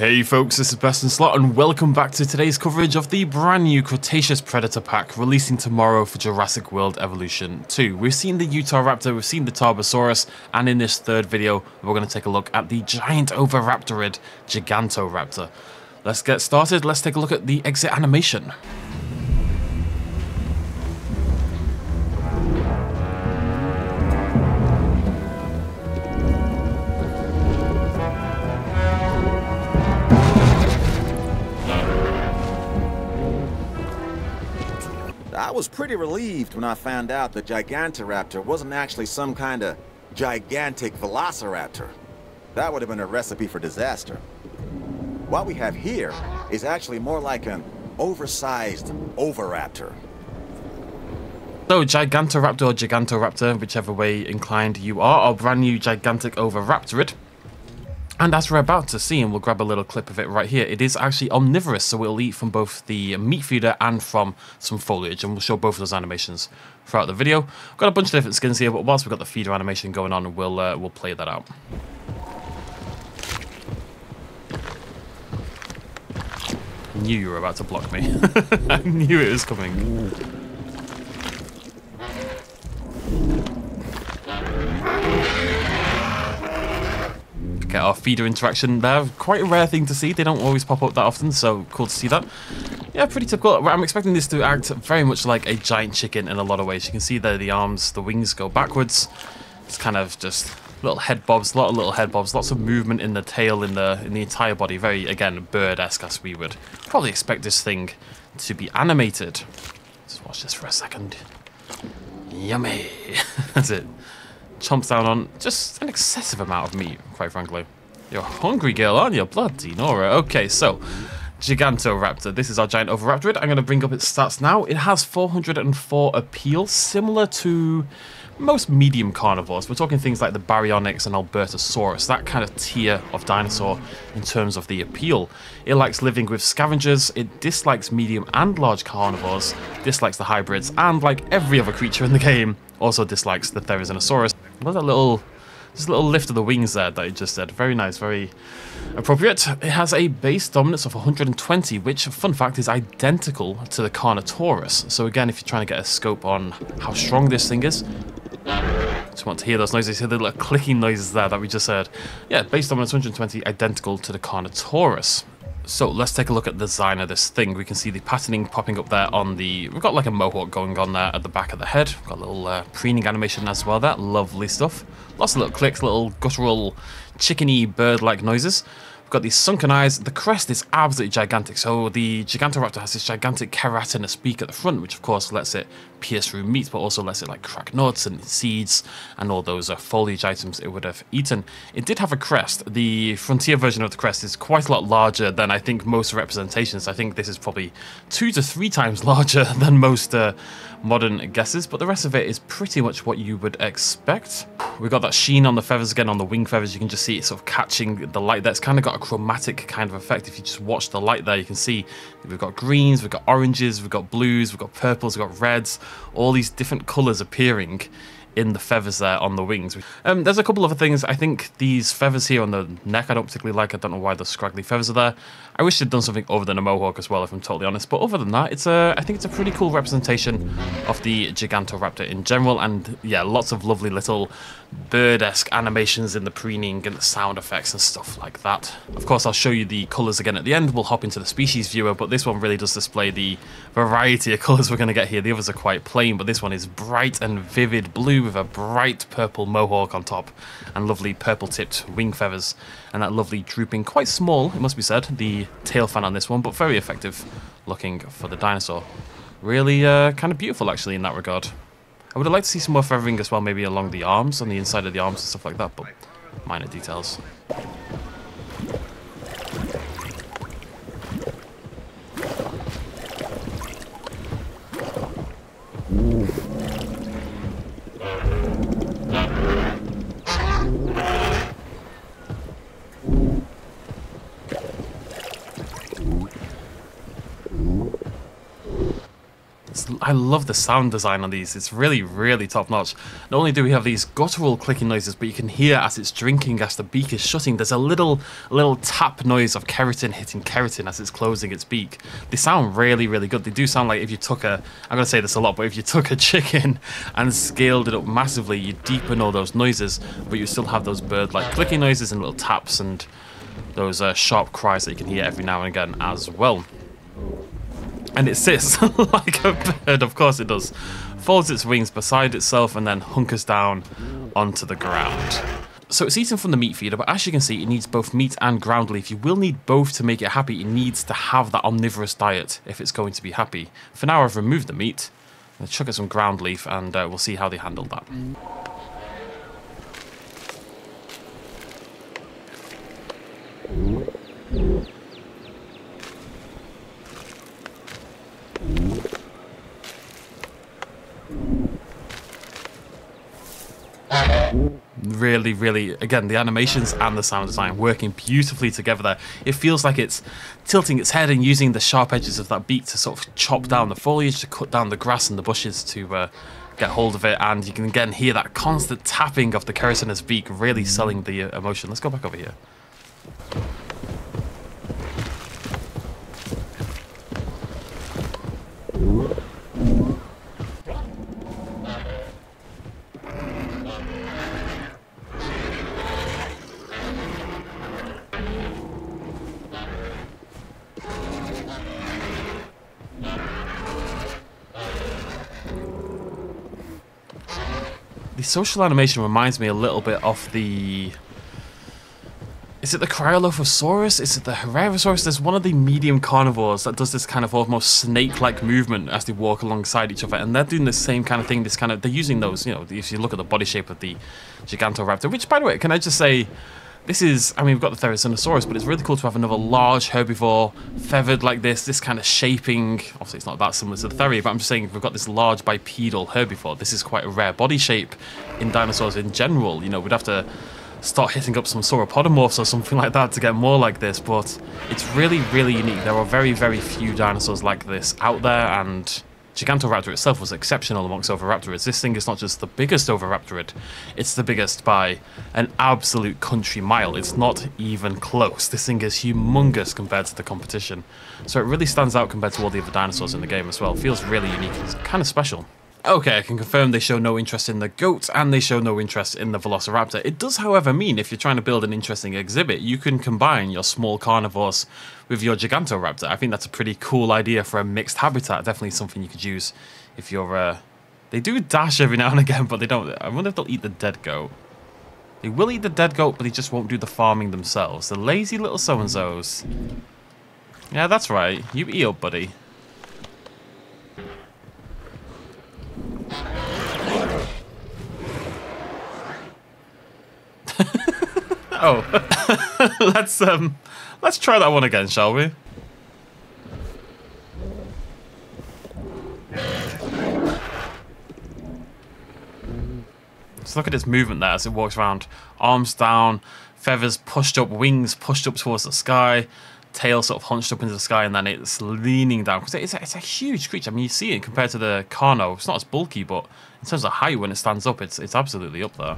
Hey folks, this is BestInSlot and welcome back to today's coverage of the brand new Cretaceous Predator Pack releasing tomorrow for Jurassic World Evolution 2. We've seen the Utahraptor, we've seen the Tarbosaurus, and in this third video we're going to take a look at the giant oviraptorid Gigantoraptor. Let's get started, let's take a look at the exit animation. I was pretty relieved when I found out the Gigantoraptor wasn't actually some kind of gigantic velociraptor. That would have been a recipe for disaster. What we have here is actually more like an oversized oviraptor. So Gigantoraptor or Gigantoraptor, whichever way inclined you are, our brand new gigantic oviraptorid. And as we're about to see, and we'll grab a little clip of it right here, it is actually omnivorous, so it'll eat from both the meat feeder and from some foliage, and we'll show both of those animations throughout the video. We've got a bunch of different skins here, but whilst we've got the feeder animation going on, we'll play that out. I knew you were about to block me. I knew it was coming. Get our feeder interaction there. Quite a rare thing to see. They don't always pop up that often, so cool to see that. Yeah, pretty typical. I'm expecting this to act very much like a giant chicken in a lot of ways. You can see there the arms, the wings go backwards. It's kind of just little head bobs, a lot of little head bobs, lots of movement in the tail, in the entire body. Very, again, bird-esque, as we would probably expect this thing to be animated. Let's watch this for a second. Yummy. That's it. Chomps down on just an excessive amount of meat, quite frankly. You're a hungry girl, aren't you? Bloody Nora. Okay, so Gigantoraptor. This is our giant oviraptorid. I'm going to bring up its stats now. It has 404 appeal, similar to most medium carnivores. We're talking things like the Baryonyx and Albertosaurus, that kind of tier of dinosaur in terms of the appeal. It likes living with scavengers, it dislikes medium and large carnivores, dislikes the hybrids, and like every other creature in the game, also dislikes the Therizinosaurus. What a little, just a little lift of the wings there that it just said. Very nice, very appropriate. It has a base dominance of 120, which, fun fact, is identical to the Carnotaurus. So again, if you're trying to get a scope on how strong this thing is, just want to hear those noises, hear the little clicking noises there that we just heard. Yeah, base dominance 120, identical to the Carnotaurus. So let's take a look at the design of this thing. We can see the patterning popping up there on the... We've got like a mohawk going on there at the back of the head. We've got a little preening animation as well there. Lovely stuff. Lots of little clicks, little guttural, chickeny, bird-like noises. We've got these sunken eyes. The crest is absolutely gigantic. So the Gigantoraptor has this gigantic keratinous beak at the front, which of course lets it pierce through meat, but also lets it like crack nuts and seeds and all those foliage items it would have eaten. It did have a crest. The frontier version of the crest is quite a lot larger than I think most representations. I think this is probably 2 to 3 times larger than most modern guesses, but the rest of it is pretty much what you would expect. We've got that sheen on the feathers again, on the wing feathers. You can just see it sort of catching the light. That's kind of got a chromatic kind of effect. If you just watch the light there, you can see we've got greens, we've got oranges, we've got blues, we've got purples, we've got reds, all these different colors appearing in the feathers there on the wings. There's a couple other things. I think these feathers here on the neck I don't particularly like. I don't know why the scraggly feathers are there. I wish they'd done something other than a mohawk as well, if I'm totally honest. But other than that, I think it's a pretty cool representation of the Gigantoraptor in general. And yeah, lots of lovely little bird-esque animations in the preening and the sound effects and stuff like that. Of course, I'll show you the colors again at the end. We'll hop into the species viewer, but this one really does display the variety of colors we're going to get here. The others are quite plain, but this one is bright and vivid blue with a bright purple mohawk on top and lovely purple-tipped wing feathers and that lovely drooping, quite small, it must be said, the tail fan on this one, but very effective looking for the dinosaur. Really kind of beautiful, actually, in that regard. I would have liked to see some more feathering as well, maybe along the arms, on the inside of the arms and stuff like that, but minor details. I love the sound design on these. It's really, really top notch. Not only do we have these guttural clicking noises, but you can hear as it's drinking, as the beak is shutting, there's a little tap noise of keratin hitting keratin as it's closing its beak. They sound really, really good. They do sound like if you took I'm going to say this a lot, but if you took a chicken and scaled it up massively, you deepen all those noises, but you still have those bird-like clicking noises and little taps and those sharp cries that you can hear every now and again as well. And it sits like a bird, of course it does. Folds its wings beside itself and then hunkers down onto the ground. So it's eating from the meat feeder, but as you can see, it needs both meat and ground leaf. You will need both to make it happy. It needs to have that omnivorous diet if it's going to be happy. For now, I've removed the meat. I'm going to chuck it some ground leaf and we'll see how they handle that. Really, really, again, the animations and the sound design working beautifully together there. It feels like it's tilting its head and using the sharp edges of that beak to sort of chop down the foliage, to cut down the grass and the bushes to get hold of it. And you can again hear that constant tapping of the keratinous beak, really selling the emotion. Let's go back over here. The social animation reminds me a little bit of the... Is it the Cryolophosaurus? Is it the Herrerasaurus? There's one of the medium carnivores that does this kind of almost snake-like movement as they walk alongside each other, and they're doing the same kind of thing. This kind of, they're using those, you know, if you look at the body shape of the Gigantoraptor, which, by the way, can I just say, this is, I mean, we've got the Therizinosaurus, but it's really cool to have another large herbivore, feathered like this kind of shaping. Obviously, it's not that similar to the Theri, but I'm just saying, if we've got this large bipedal herbivore, this is quite a rare body shape in dinosaurs in general. You know, we'd have to start hitting up some sauropodomorphs or something like that to get more like this, but it's really, really unique. There are very, very few dinosaurs like this out there, and Gigantoraptor itself was exceptional amongst Oviraptorids. This thing is not just the biggest Oviraptorid, it's the biggest by an absolute country mile. It's not even close. This thing is humongous compared to the competition. So it really stands out compared to all the other dinosaurs in the game as well. It feels really unique. It's kind of special. Okay, I can confirm they show no interest in the goat and they show no interest in the Velociraptor. It does, however, mean if you're trying to build an interesting exhibit, you can combine your small carnivores with your Gigantoraptor. I think that's a pretty cool idea for a mixed habitat. Definitely something you could use if you're... They do dash every now and again, but they don't... I wonder if they'll eat the dead goat. They will eat the dead goat, but they just won't do the farming themselves. The lazy little so-and-sos. Yeah, that's right. You eat up, buddy. Oh, let's try that one again, shall we? Just look at its movement there as it walks around. Arms down, feathers pushed up, wings pushed up towards the sky, tail sort of hunched up into the sky, and then it's leaning down. Because it's a huge creature. I mean, you see it compared to the Carno. It's not as bulky, but in terms of height when it stands up, it's absolutely up there.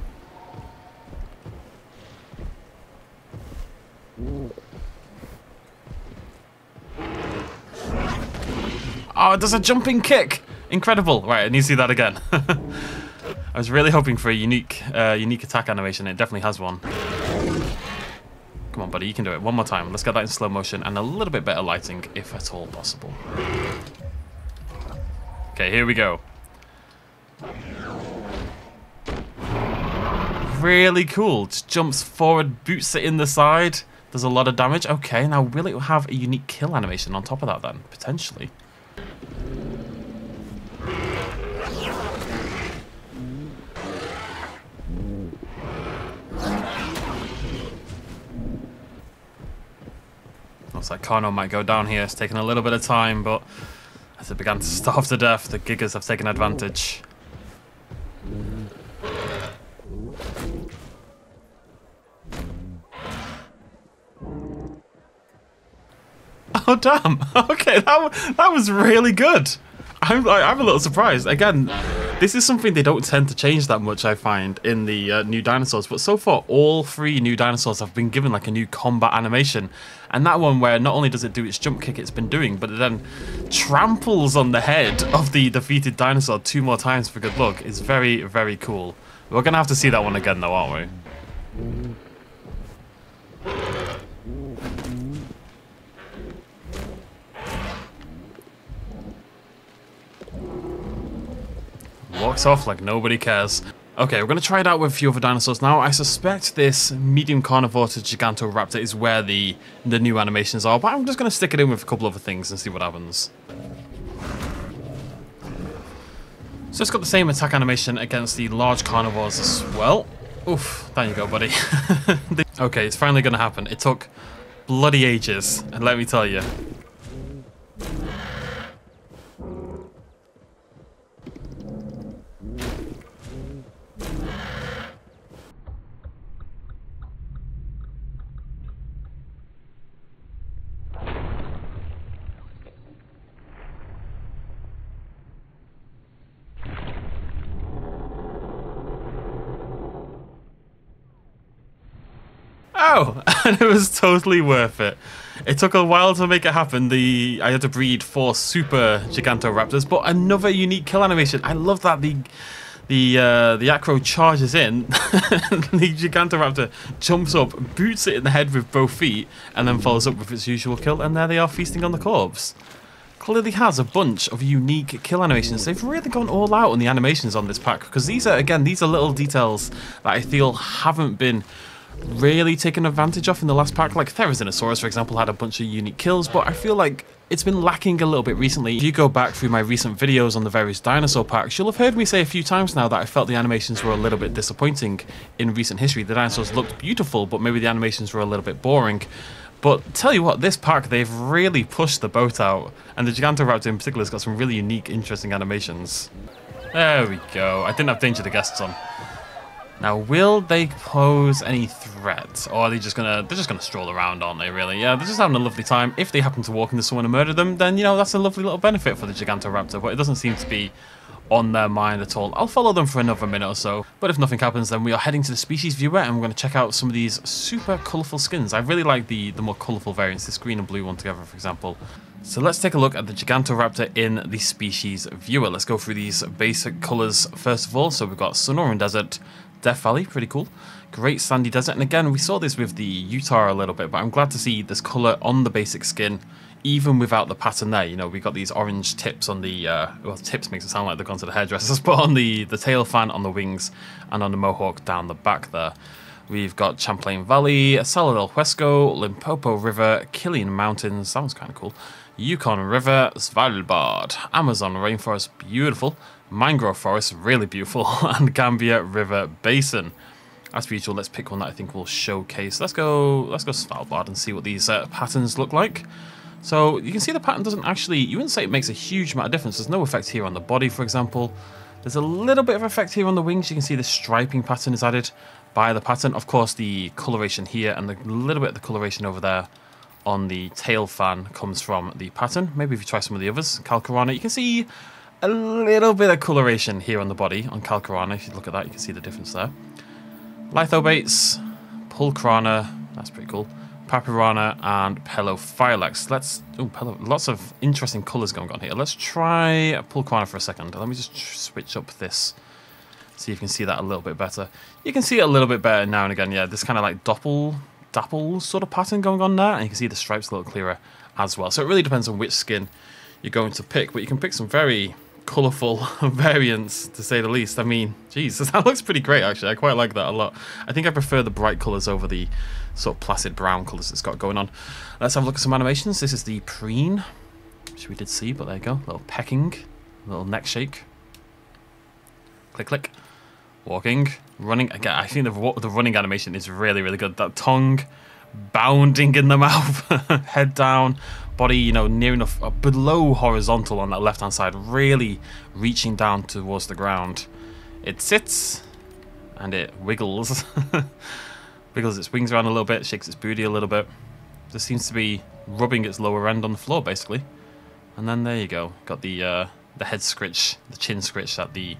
Oh, it does a jumping kick! Incredible! Right, I need to see that again. I was really hoping for a unique attack animation. It definitely has one. Come on, buddy, you can do it. One more time. Let's get that in slow motion and a little bit better lighting, if at all possible. Okay, here we go. Really cool. Just jumps forward, boots it in the side. Does a lot of damage. Okay, now will it have a unique kill animation on top of that then? Potentially. Looks like Carno might go down here. It's taken a little bit of time, but as it began to starve to death, the Gigas have taken advantage. Oh damn! Okay, that was really good. I'm a little surprised. Again, this is something they don't tend to change that much, I find, in the new dinosaurs. But so far, all 3 new dinosaurs have been given like a new combat animation. And that one where not only does it do its jump kick it's been doing, but it then tramples on the head of the defeated dinosaur 2 more times for good luck is very, very cool. We're going to have to see that one again though, aren't we? Walks off like nobody cares. Okay, we're going to try it out with a few other dinosaurs now. I suspect this medium carnivore to Gigantoraptor is where the new animations are, but I'm just going to stick it in with a couple other things and see what happens. So it's got the same attack animation against the large carnivores as well. Oof, there you go, buddy. Okay, it's finally going to happen. It took bloody ages, and let me tell you. Oh, and it was totally worth it. It took a while to make it happen. I had to breed 4 super Gigantoraptors, but another unique kill animation. I love that the acro charges in, the Gigantoraptor jumps up, boots it in the head with both feet, and then follows up with its usual kill, and there they are feasting on the corpse. Clearly has a bunch of unique kill animations. They've really gone all out on the animations on this pack, because these are little details that I feel haven't been really taken advantage of in the last pack. Like Therizinosaurus, for example, had a bunch of unique kills, but I feel like it's been lacking a little bit recently. If you go back through my recent videos on the various dinosaur packs, you'll have heard me say a few times now that I felt the animations were a little bit disappointing in recent history. The dinosaurs looked beautiful, but maybe the animations were a little bit boring. But tell you what, this pack, they've really pushed the boat out, and the Gigantoraptor in particular has got some really unique, interesting animations. There we go. I didn't have Danger the Guests on. Now, will they pose any threats, or are they just they're just gonna stroll around, aren't they, really? Yeah, they're just having a lovely time. If they happen to walk into someone and murder them, then, you know, that's a lovely little benefit for the Gigantoraptor, but it doesn't seem to be on their mind at all. I'll follow them for another minute or so, but if nothing happens, then we are heading to the species viewer, and we're going to check out some of these super colourful skins. I really like the more colourful variants, this green and blue one together, for example. So let's take a look at the Gigantoraptor in the species viewer. Let's go through these basic colours first of all. So we've got Sonoran Desert, Death Valley, pretty cool. Great Sandy Desert, and again, we saw this with the Utah a little bit, but I'm glad to see this colour on the basic skin, even without the pattern there. You know, we got these orange tips on the, well, tips makes it sound like they've gone to the hairdressers, but on the tail fan, on the wings, and on the mohawk down the back there. We've got Champlain Valley, Sala del Huesco, Limpopo River, Killian Mountains, that one's kind of cool, Yukon River, Svalbard, Amazon Rainforest, beautiful, Mangrove Forest, really beautiful, and Gambia River Basin. As per usual, let's pick one that I think will showcase. Let's go Svalbard and see what these patterns look like. So you can see the pattern doesn't actually, you wouldn't say it makes a huge amount of difference. There's no effect here on the body, for example. There's a little bit of effect here on the wings. You can see the striping pattern is added by the pattern. Of course, the coloration here and the little bit of the coloration over there on the tail fan comes from the pattern. Maybe if you try some of the others, Calcarana, you can see a little bit of coloration here on the body on Calcarana. If you look at that, you can see the difference there. Lithobates, Pulcrana, that's pretty cool. Papyrana and Pelophylax. Lots of interesting colours going on here. Let's try Pulcrana for a second. Let me just switch up this. See if you can see that a little bit better. You can see it a little bit better now and again. Yeah, this kind of like dapple sort of pattern going on there. And you can see the stripes a little clearer as well. So it really depends on which skin you're going to pick. But you can pick some very colourful variants, to say the least. I mean, geez, that looks pretty great, actually. I quite like that a lot. I think I prefer the bright colours over the sort of placid brown colours it's got going on. Let's have a look at some animations. This is the preen, which we did see, but there you go. A little pecking, a little neck shake. Click, click. Walking, running. Again, I think the running animation is really, really good. That tongue bounding in the mouth, head down, body, you know, near enough below horizontal on that left-hand side, really reaching down towards the ground. It sits and it wiggles, wiggles its wings around a little bit, shakes its booty a little bit. Just seems to be rubbing its lower end on the floor, basically. And then there you go, got the the head scritch, the chin scritch that the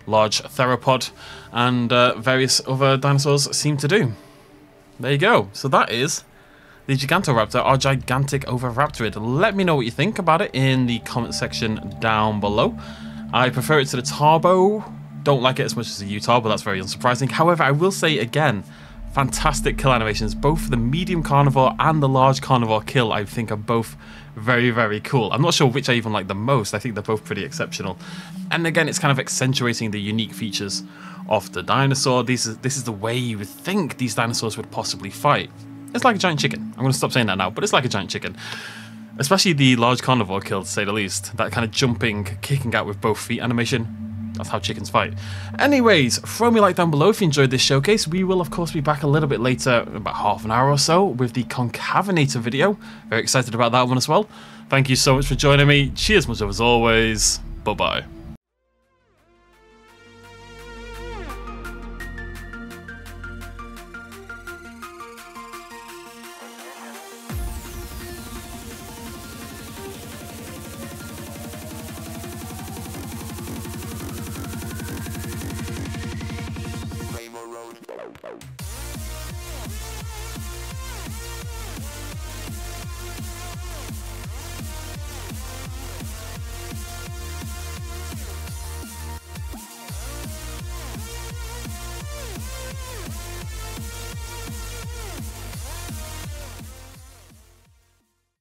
large theropod and various other dinosaurs seem to do. There you go. So that is the Gigantoraptor, our gigantic oviraptorid. Let me know what you think about it in the comment section down below. I prefer it to the Tarbo. Don't like it as much as the Utah, but that's very unsurprising. However, I will say again, fantastic kill animations. Both the medium carnivore and the large carnivore kill, I think, are both very, very cool. I'm not sure which I even like the most. I think they're both pretty exceptional. And again, it's kind of accentuating the unique features of the dinosaur. This is the way you would think these dinosaurs would possibly fight. It's like a giant chicken. I'm going to stop saying that now, but it's like a giant chicken. Especially the large carnivore kill, to say the least. That kind of jumping, kicking out with both feet animation. That's how chickens fight. Anyways, throw me a like down below if you enjoyed this showcase. We will, of course, be back a little bit later, about half an hour or so, with the Concavinator video. Very excited about that one as well. Thank you so much for joining me. Cheers much as always. Bye-bye.